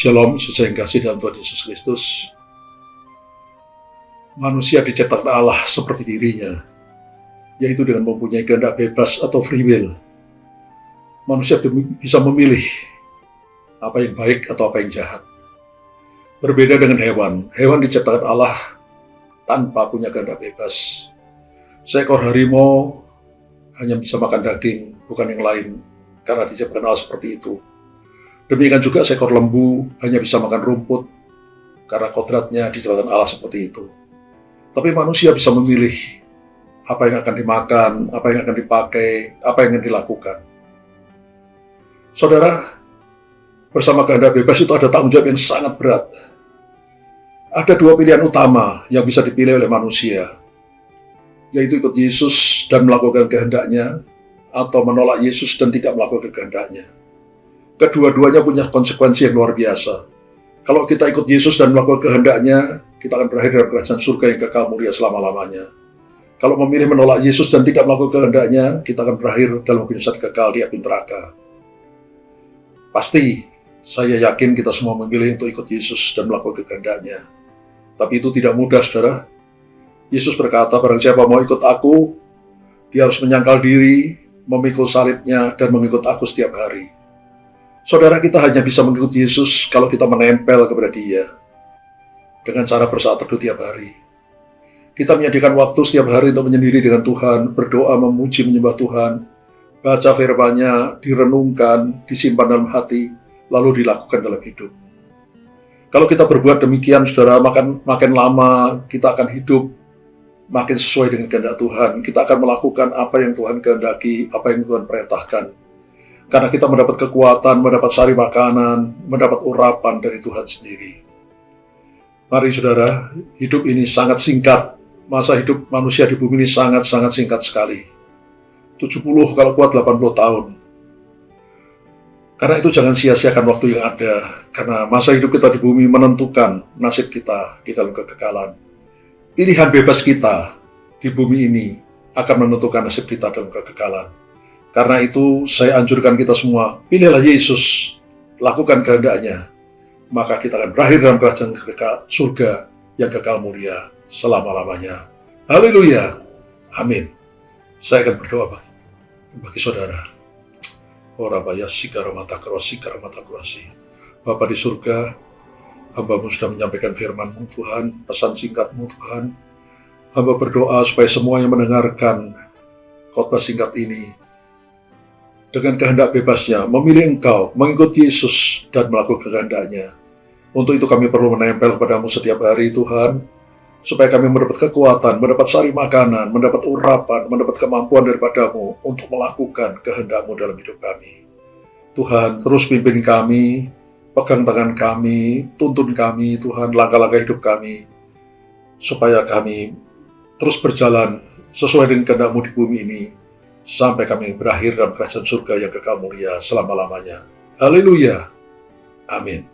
Shalom, sesuai yang kasih dalam Tuhan Yesus Kristus. Manusia diciptakan Allah seperti dirinya, yaitu dengan mempunyai kehendak bebas atau free will. Manusia bisa memilih apa yang baik atau apa yang jahat. Berbeda dengan hewan. Hewan diciptakan Allah tanpa punya kehendak bebas. Seekor harimau hanya bisa makan daging, bukan yang lain, karena diciptakan Allah seperti itu. Demikian juga seekor lembu hanya bisa makan rumput, karena kodratnya diciptakan Allah seperti itu. Tapi manusia bisa memilih apa yang akan dimakan, apa yang akan dipakai, apa yang akan dilakukan. Saudara, bersama kehendak bebas itu ada tanggung jawab yang sangat berat. Ada dua pilihan utama yang bisa dipilih oleh manusia, yaitu ikut Yesus dan melakukan kehendaknya, atau menolak Yesus dan tidak melakukan kehendaknya. Kedua-duanya punya konsekuensi yang luar biasa. Kalau kita ikut Yesus dan melakukan kehendaknya, kita akan berakhir dalam kerajaan surga yang kekal mulia selama-lamanya. Kalau memilih menolak Yesus dan tidak melakukan kehendaknya, kita akan berakhir dalam binasa kekal di api neraka. Pasti, saya yakin kita semua memilih untuk ikut Yesus dan melakukan kehendaknya. Tapi itu tidak mudah, saudara. Yesus berkata, barang siapa mau ikut aku, dia harus menyangkal diri, memikul salibnya, dan mengikut aku setiap hari. Saudara, kita hanya bisa mengikuti Yesus kalau kita menempel kepada Dia dengan cara bersaat teduh tiap hari. Kita menyediakan waktu setiap hari untuk menyendiri dengan Tuhan, berdoa, memuji, menyembah Tuhan, baca firman-Nya, direnungkan, disimpan dalam hati, lalu dilakukan dalam hidup. Kalau kita berbuat demikian, saudara, makin lama kita akan hidup makin sesuai dengan kehendak Tuhan. Kita akan melakukan apa yang Tuhan kehendaki, apa yang Tuhan perintahkan. Karena kita mendapat kekuatan, mendapat sari makanan, mendapat urapan dari Tuhan sendiri. Mari saudara, hidup ini sangat singkat. Masa hidup manusia di bumi ini sangat-sangat singkat sekali. 70 kalau kuat 80 tahun. Karena itu jangan sia-siakan waktu yang ada. Karena masa hidup kita di bumi menentukan nasib kita di dalam kekekalan. Pilihan bebas kita di bumi ini akan menentukan nasib kita dalam kekekalan. Karena itu saya anjurkan kita semua, pilihlah Yesus, lakukan kehendaknya, maka kita akan berakhir dalam kerajaan surga yang kekal mulia selama-lamanya. Haleluya, amin. Saya akan berdoa bagi saudara. Orabaya sikara mata kurasi. Bapa di surga, hamba-Mu sudah menyampaikan firman-Mu Tuhan, pesan singkat-Mu Tuhan. Hamba berdoa supaya semua yang mendengarkan khotbah singkat ini dengan kehendak bebasnya, memilih Engkau, mengikuti Yesus, dan melakukan kehendaknya. Untuk itu kami perlu menempel kepada-Mu setiap hari, Tuhan, supaya kami mendapat kekuatan, mendapat sari makanan, mendapat urapan, mendapat kemampuan daripada-Mu untuk melakukan kehendak-Mu dalam hidup kami. Tuhan, terus pimpin kami, pegang tangan kami, tuntun kami, Tuhan, langkah-langkah hidup kami, supaya kami terus berjalan sesuai dengan kehendak-Mu di bumi ini, sampai kami berakhir dalam kerajaan surga yang kekal mulia selama-lamanya. Haleluya. Amin.